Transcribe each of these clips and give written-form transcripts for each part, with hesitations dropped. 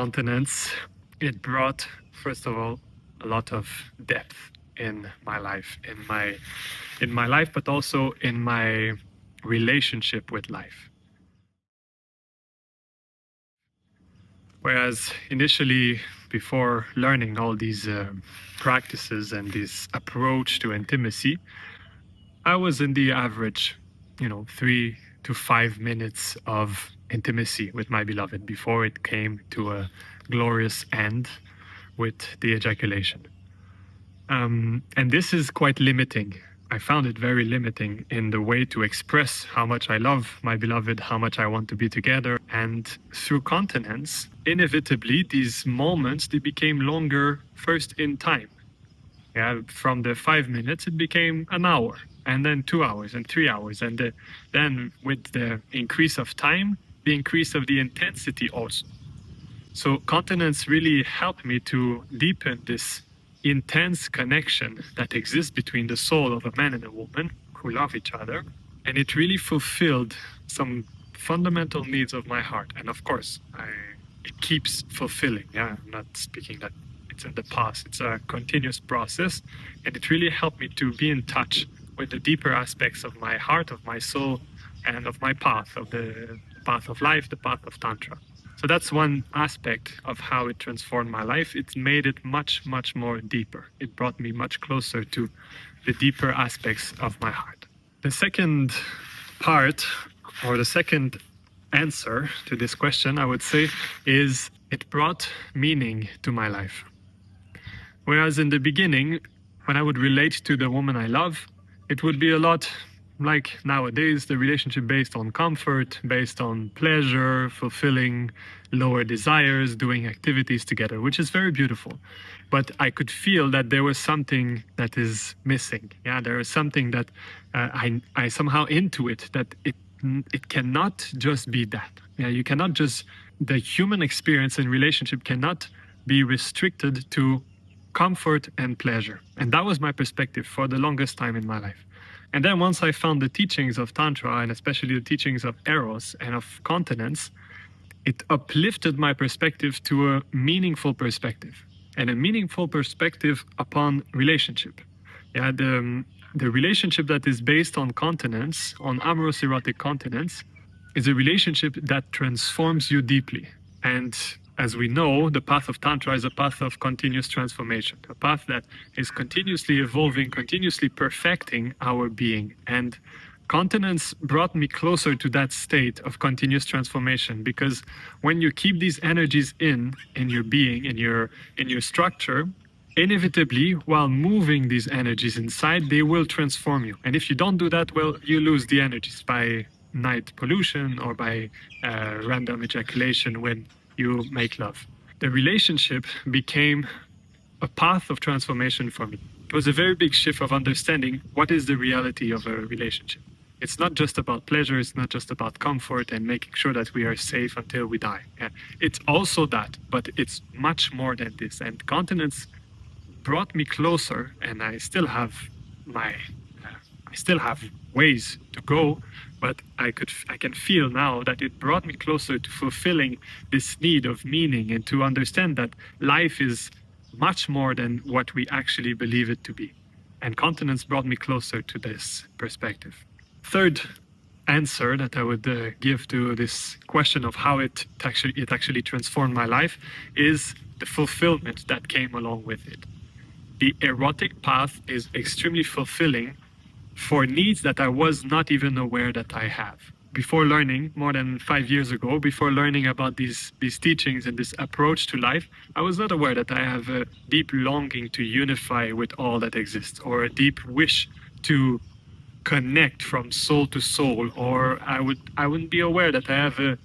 continence, it brought, first of all, a lot of depth in my life, but also in my relationship with life. Whereas initially, before learning all these practices and this approach to intimacy, I was in the average, 3 to 5 minutes of intimacy with my beloved before it came to a glorious end with the ejaculation. And this is quite limiting. I found it very limiting in the way to express how much I love my beloved, how much I want to be together. And through continence, inevitably, these moments, they became longer first in time. Yeah, from the 5 minutes, it became an hour, and then 2 hours and 3 hours. And then with the increase of time, the increase of the intensity also. So continence really helped me to deepen this intense connection that exists between the soul of a man and a woman who love each other. And it really fulfilled some fundamental needs of my heart. And of course, it keeps fulfilling. Yeah, I'm not speaking that it's in the past. It's a continuous process. And it really helped me to be in touch with the deeper aspects of my heart, of my soul, and of my path, of the path of life, the path of Tantra. So that's one aspect of how it transformed my life. It made it much, much more deeper. It brought me much closer to the deeper aspects of my heart. The second part, or the second answer to this question, I would say, is it brought meaning to my life. Whereas in the beginning, when I would relate to the woman I love, it would be a lot like nowadays, the relationship based on comfort, based on pleasure, fulfilling lower desires, doing activities together, which is very beautiful. But I could feel that there was something that is missing. Yeah, there is something that I somehow intuit that it cannot just be that. Yeah, you cannot just, the human experience in relationship cannot be restricted to comfort and pleasure. And that was my perspective for the longest time in my life. And then once I found the teachings of Tantra, and especially the teachings of eros and of continence, it uplifted my perspective to a meaningful perspective, and a meaningful perspective upon relationship. Yeah, the relationship that is based on continence, on amorous erotic continence, is a relationship that transforms you deeply. And as we know, the path of Tantra is a path of continuous transformation, a path that is continuously evolving, continuously perfecting our being. And continence brought me closer to that state of continuous transformation, because when you keep these energies in your being, in your structure, inevitably, while moving these energies inside, they will transform you. And if you don't do that, well, you lose the energies by night pollution or by random ejaculation when you make love. The relationship became a path of transformation for me. It was a very big shift of understanding what is the reality of a relationship. It's not just about pleasure, it's not just about comfort and making sure that we are safe until we die. Yeah. It's also that, but it's much more than this. And continence brought me closer, and I still have ways to go, but I can feel now that it brought me closer to fulfilling this need of meaning, and to understand that life is much more than what we actually believe it to be. And continence brought me closer to this perspective. Third answer that I would give to this question of how it actually transformed my life is the fulfillment that came along with it. The erotic path is extremely fulfilling for needs that I was not even aware that I have. Before learning, more than 5 years ago, before learning about these teachings and this approach to life, I was not aware that I have a deep longing to unify with all that exists, or a deep wish to connect from soul to soul, or I wouldn't be aware that I have a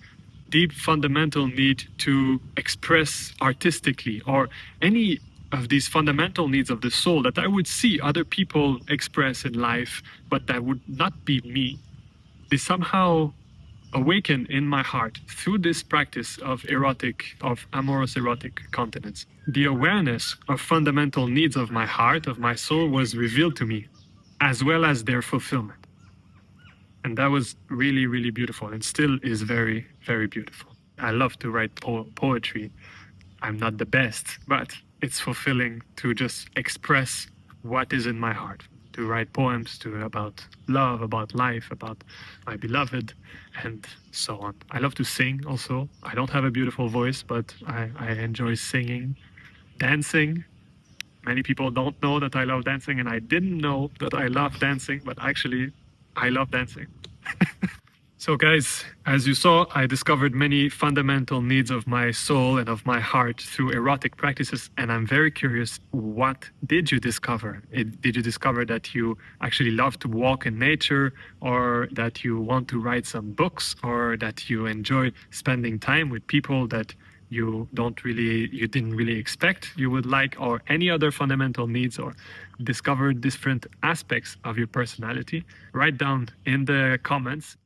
deep fundamental need to express artistically, or any of these fundamental needs of the soul that I would see other people express in life, but that would not be me. They somehow awaken in my heart through this practice of amorous erotic continence. The awareness of fundamental needs of my heart, of my soul, was revealed to me, as well as their fulfillment. And that was really, really beautiful, and still is very, very beautiful. I love to write poetry. I'm not the best, but it's fulfilling to just express what is in my heart, to write poems about love, about life, about my beloved, and so on. I love to sing also. I don't have a beautiful voice, but I enjoy singing, dancing. Many people don't know that I love dancing, and I didn't know that I love dancing, but actually, I love dancing. So guys, as you saw, I discovered many fundamental needs of my soul and of my heart through erotic practices, and I'm very curious, what did you discover? Did you discover that you actually love to walk in nature, or that you want to write some books, or that you enjoy spending time with people that you didn't really expect you would like, or any other fundamental needs, or discover different aspects of your personality? Write down in the comments.